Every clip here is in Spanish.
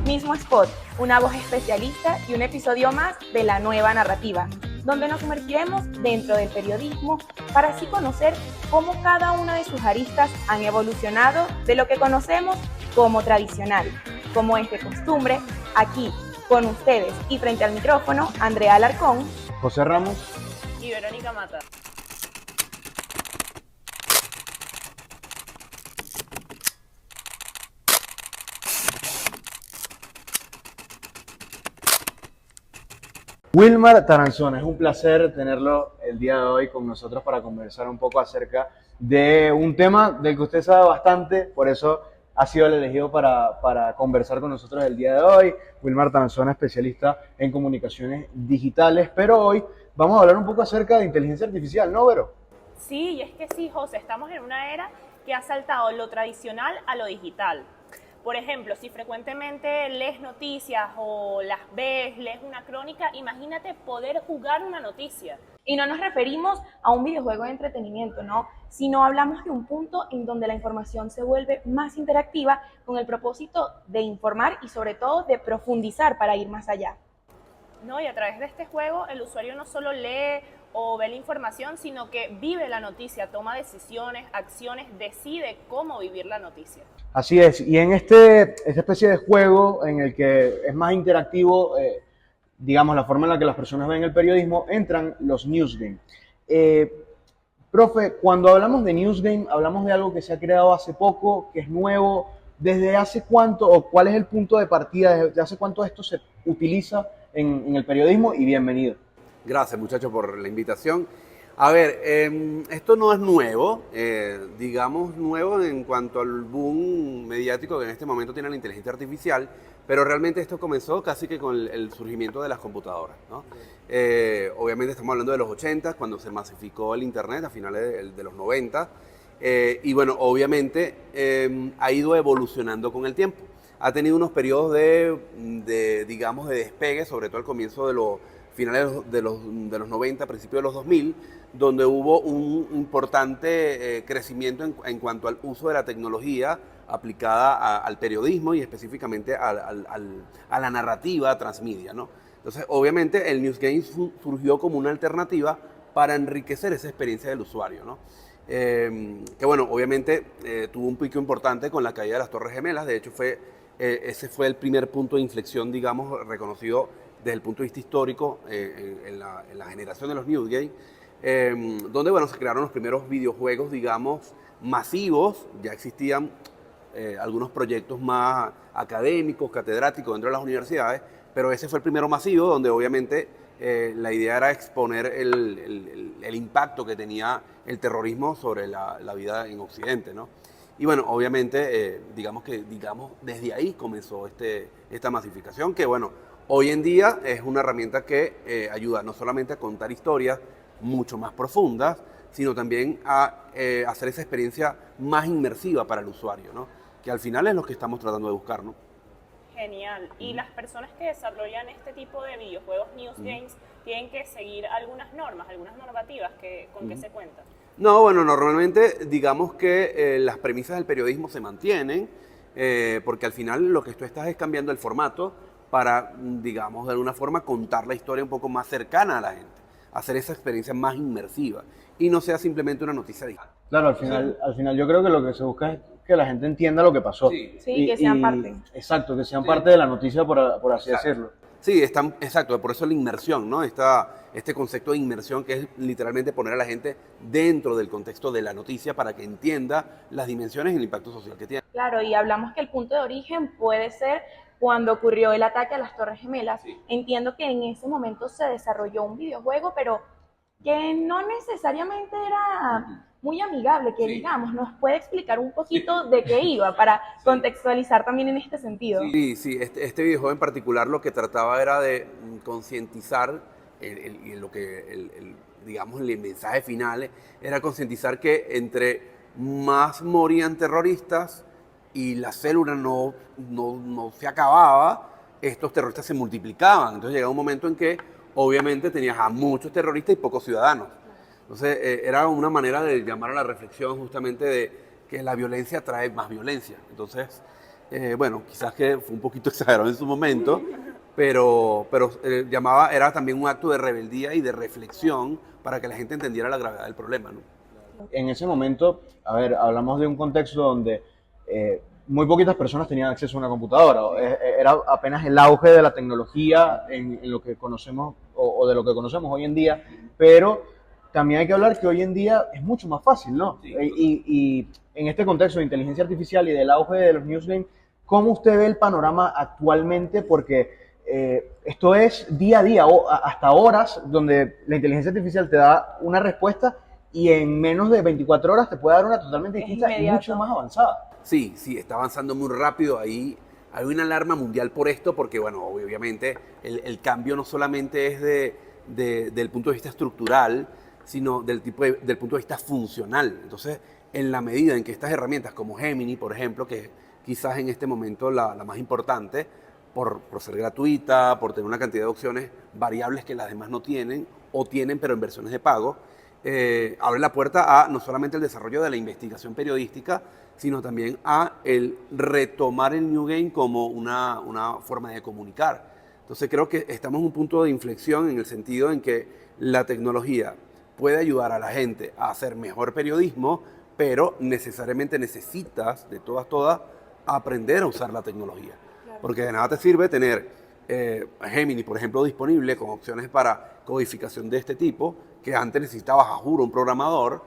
Mismo Spot, una voz especialista y un episodio más de La Nueva Narrativa, donde nos sumergiremos dentro del periodismo para así conocer cómo cada una de sus aristas han evolucionado de lo que conocemos como tradicional. Como es de costumbre, aquí con ustedes y frente al micrófono, Andrea Alarcón, José Ramos y Verónica Mata. Wilmar Taranzona. Es un placer tenerlo el día de hoy con nosotros para conversar un poco acerca de un tema del que usted sabe bastante, por eso ha sido el elegido para conversar con nosotros el día de hoy. Wilmar Taranzona, especialista en comunicaciones digitales, pero hoy vamos a hablar un poco acerca de inteligencia artificial, ¿no, Vero? Sí, y es que sí, José, estamos en una era que ha saltado lo tradicional a lo digital. Por ejemplo, si frecuentemente lees noticias o las ves, lees una crónica, imagínate poder jugar una noticia. Y no nos referimos a un videojuego de entretenimiento, ¿no? Sino hablamos de un punto en donde la información se vuelve más interactiva con el propósito de informar y sobre todo de profundizar para ir más allá. ¿No? Y a través de este juego el usuario no solo lee o ve la información, sino que vive la noticia, toma decisiones, acciones, decide cómo vivir la noticia. Así es, y en esta especie de juego en el que es más interactivo, digamos, la forma en la que las personas ven el periodismo, entran los newsgame. Profe, cuando hablamos de newsgame, hablamos de algo que se ha creado hace poco, que es nuevo. ¿Desde hace cuánto o cuál es el punto de partida? ¿Desde hace cuánto esto se utiliza en el periodismo? Y bienvenido. Gracias, muchachos, por la invitación. A ver, esto no es nuevo, digamos nuevo en cuanto al boom mediático que en este momento tiene la inteligencia artificial, pero realmente esto comenzó casi que con el surgimiento de las computadoras, ¿no? Obviamente estamos hablando de los 80, cuando se masificó el Internet a finales de los 90, y bueno, obviamente ha ido evolucionando con el tiempo. Ha tenido unos periodos digamos, de despegue, sobre todo al comienzo de los finales de los 90, principios de los 2000, donde hubo un importante crecimiento en cuanto al uso de la tecnología aplicada al periodismo y específicamente a la narrativa transmedia, ¿no? Entonces, obviamente, el Newsgame surgió como una alternativa para enriquecer esa experiencia del usuario, ¿no? Que bueno, obviamente tuvo un pico importante con la caída de las Torres Gemelas. De hecho, ese fue el primer punto de inflexión, digamos, reconocido desde el punto de vista histórico en la generación de los Newsgame, donde bueno, se crearon los primeros videojuegos, digamos, masivos. Ya existían algunos proyectos más académicos, catedráticos dentro de las universidades, pero ese fue el primero masivo, donde obviamente la idea era exponer el impacto que tenía el terrorismo sobre la vida en Occidente, ¿no? Y bueno, obviamente, digamos desde ahí comenzó esta masificación, que bueno, hoy en día es una herramienta que ayuda no solamente a contar historias mucho más profundas, sino también a hacer esa experiencia más inmersiva para el usuario, ¿no? Que al final es lo que estamos tratando de buscar, ¿no? Genial. Y las personas que desarrollan este tipo de videojuegos, Newsgames, tienen que seguir algunas normas, algunas normativas con que se cuentan. No, bueno, normalmente digamos que las premisas del periodismo se mantienen, porque al final lo que tú estás es cambiando el formato para, digamos, de alguna forma contar la historia un poco más cercana a la gente, hacer esa experiencia más inmersiva y no sea simplemente una noticia digital. Claro, al final yo creo que lo que se busca es que la gente entienda lo que pasó. Sí, que sean parte. Exacto, que sean parte de la noticia, por así decirlo. Sí, exacto, por eso la inmersión, ¿no? Este concepto de inmersión, que es literalmente poner a la gente dentro del contexto de la noticia para que entienda las dimensiones y el impacto social que tiene. Claro, y hablamos que el punto de origen puede ser cuando ocurrió el ataque a las Torres Gemelas. Sí. Entiendo que en ese momento se desarrolló un videojuego, pero que no necesariamente era muy amigable, que digamos, ¿nos puede explicar un poquito de qué iba para contextualizar también en este sentido? Sí, este videojuego en particular lo que trataba era de concientizar, digamos, el mensaje final era concientizar que entre más morían terroristas y la célula no se acababa, estos terroristas se multiplicaban. Entonces llegaba un momento en que obviamente tenías a muchos terroristas y pocos ciudadanos. Entonces era una manera de llamar a la reflexión justamente de que la violencia trae más violencia. Entonces Bueno, quizás que fue un poquito exagerado en su momento, pero era también un acto de rebeldía y de reflexión para que la gente entendiera la gravedad del problema, ¿no? En ese momento, a ver, hablamos de un contexto donde muy poquitas personas tenían acceso a una computadora. Era apenas el auge de la tecnología en lo que conocemos o de lo que conocemos hoy en día, pero también hay que hablar que hoy en día es mucho más fácil, ¿no? Sí. Y en este contexto de inteligencia artificial y del auge de los newsgames, ¿cómo usted ve el panorama actualmente? Porque esto es día a día, hasta horas, donde la inteligencia artificial te da una respuesta y en menos de 24 horas te puede dar una totalmente distinta y mucho más avanzada. Sí, sí, está avanzando muy rápido. Ahí hay una alarma mundial por esto, porque, bueno, obviamente el cambio no solamente es del punto de vista estructural, sino del punto de vista funcional. Entonces, en la medida en que estas herramientas como Gemini, por ejemplo, que quizás en este momento la más importante, por ser gratuita, por tener una cantidad de opciones variables que las demás no tienen, o tienen pero en versiones de pago, abre la puerta a no solamente el desarrollo de la investigación periodística, sino también a el retomar el New Game como una forma de comunicar. Entonces creo que estamos en un punto de inflexión en el sentido en que la tecnología puede ayudar a la gente a hacer mejor periodismo, pero necesariamente necesitas, de todas, aprender a usar la tecnología. Porque de nada te sirve tener Gemini, por ejemplo, disponible con opciones para codificación de este tipo, que antes necesitabas, a juro, un programador,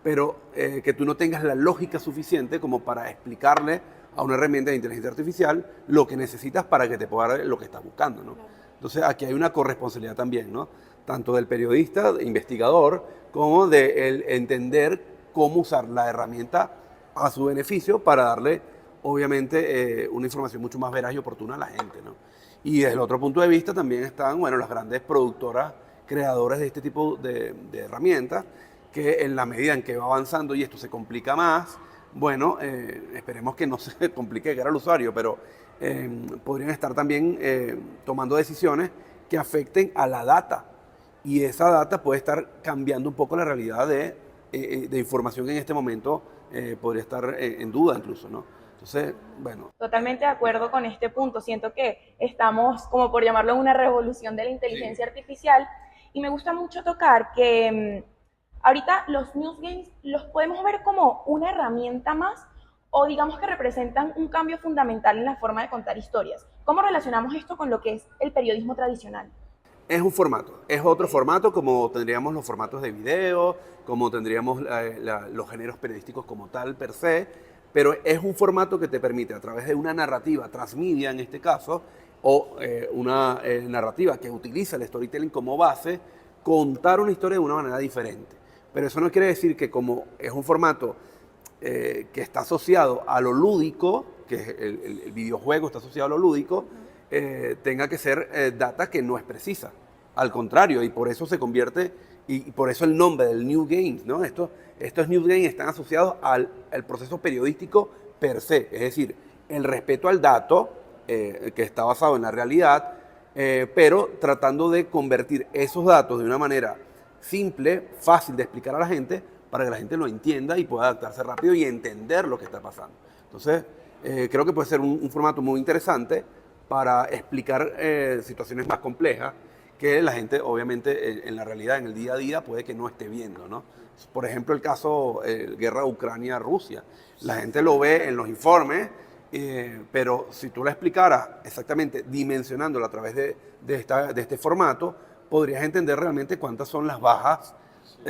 pero que tú no tengas la lógica suficiente como para explicarle a una herramienta de inteligencia artificial lo que necesitas para que te pueda dar lo que estás buscando, ¿no? Claro. Entonces aquí hay una corresponsabilidad también, ¿no? Tanto del periodista, investigador, como de el entender cómo usar la herramienta a su beneficio para darle, obviamente, una información mucho más veraz y oportuna a la gente, ¿no? Y desde el otro punto de vista también están, bueno, las grandes productoras, creadores de este tipo de herramientas, que en la medida en que va avanzando y esto se complica más, bueno, esperemos que no se complique llegar al usuario, pero podrían estar también tomando decisiones que afecten a la data. Y esa data puede estar cambiando un poco la realidad de información que en este momento podría estar en duda incluso, ¿no? Entonces, bueno. Totalmente de acuerdo con este punto. Siento que estamos, como por llamarlo, en una revolución de la inteligencia artificial. Y me gusta mucho tocar que ahorita los newsgames los podemos ver como una herramienta más o digamos que representan un cambio fundamental en la forma de contar historias. ¿Cómo relacionamos esto con lo que es el periodismo tradicional? Es un formato, es otro formato como tendríamos los formatos de video, como tendríamos los géneros periodísticos como tal per se, pero es un formato que te permite a través de una narrativa transmedia en este caso, o una narrativa que utiliza el storytelling como base, contar una historia de una manera diferente. Pero eso no quiere decir que como es un formato que está asociado a lo lúdico, que el videojuego está asociado a lo lúdico, tenga que ser data que no es precisa. Al contrario, y por eso se convierte, y por eso el nombre del New Games, ¿no? Estos New Games están asociados al proceso periodístico per se, es decir, el respeto al dato, que está basado en la realidad, pero tratando de convertir esos datos de una manera simple, fácil de explicar a la gente, para que la gente lo entienda y pueda adaptarse rápido y entender lo que está pasando. Entonces, creo que puede ser un formato muy interesante para explicar situaciones más complejas que la gente, obviamente, en la realidad, en el día a día, puede que no esté viendo, ¿no? Por ejemplo, el caso guerra Ucrania-Rusia. La gente lo ve en los informes, pero si tú la explicaras exactamente, dimensionándola a través de este formato, podrías entender realmente cuántas son las bajas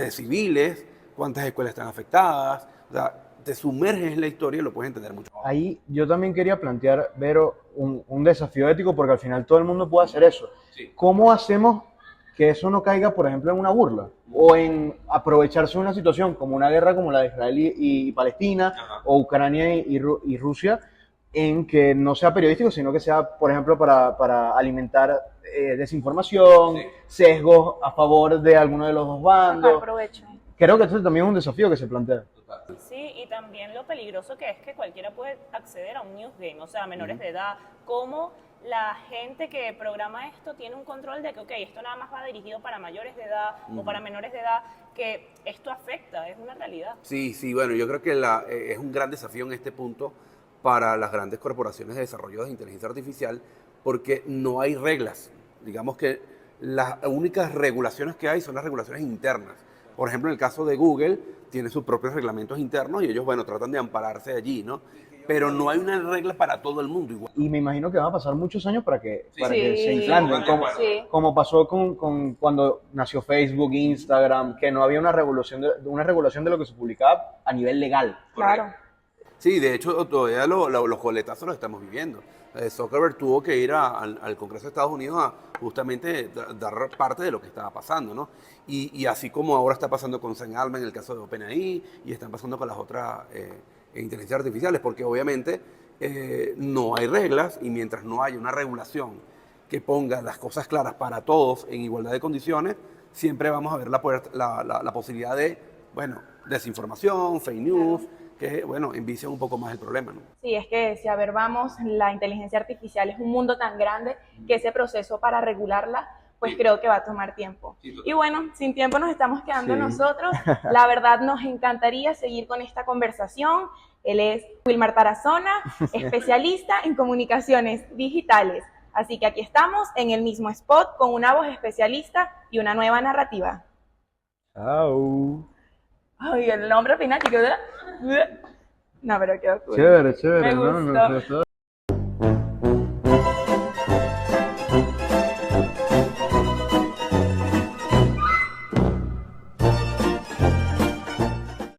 civiles, cuántas escuelas están afectadas. O sea, te sumerges en la historia y lo puedes entender mucho. Ahí yo también quería plantear, Vero, un desafío ético, porque al final todo el mundo puede hacer eso. Sí. ¿Cómo hacemos que eso no caiga, por ejemplo, en una burla? O en aprovecharse de una situación como una guerra como la de Israel y Palestina, Ajá. o Ucrania y Rusia, en que no sea periodístico, sino que sea, por ejemplo, para alimentar desinformación, Sí. sesgos a favor de alguno de los dos bandos. Sacar provecho. Creo que esto también es un desafío que se plantea. Sí, y también lo peligroso que es que cualquiera puede acceder a un newsgame, o sea, menores de edad. Cómo la gente que programa esto tiene un control de que, ok, esto nada más va dirigido para mayores de edad o para menores de edad, que esto afecta, es una realidad. Sí, sí, bueno, yo creo que es un gran desafío en este punto, para las grandes corporaciones de desarrollo de inteligencia artificial porque no hay reglas. Digamos que las únicas regulaciones que hay son las regulaciones internas. Por ejemplo, en el caso de Google, tiene sus propios reglamentos internos y ellos, bueno, tratan de ampararse allí, ¿no? Pero no hay una regla para todo el mundo igual. Y me imagino que van a pasar muchos años para que Sí. se implanten, Sí. como pasó con cuando nació Facebook, Instagram, que no había una regulación de lo que se publicaba a nivel legal. Claro. Sí, de hecho, todavía los coletazos los estamos viviendo. Zuckerberg tuvo que ir al Congreso de Estados Unidos a justamente dar parte de lo que estaba pasando, ¿no? Y así como ahora está pasando con Sam Altman en el caso de OpenAI y están pasando con las otras inteligencias artificiales, porque obviamente no hay reglas y mientras no haya una regulación que ponga las cosas claras para todos en igualdad de condiciones, siempre vamos a ver la posibilidad de, bueno, desinformación, fake news, que, bueno, envician un poco más el problema, ¿no? Sí, es que si a ver vamos, la inteligencia artificial es un mundo tan grande que ese proceso para regularla, pues creo que va a tomar tiempo. Y bueno, sin tiempo nos estamos quedando Sí. nosotros. La verdad nos encantaría seguir con esta conversación. Él es Wilmar Tarazona, especialista en comunicaciones digitales. Así que aquí estamos en el mismo spot con una voz especialista y una nueva narrativa. Chao. Ay, el nombre final, chico. No, pero quedó cool. Chévere, Me ¿no? gustó. Nos gustó.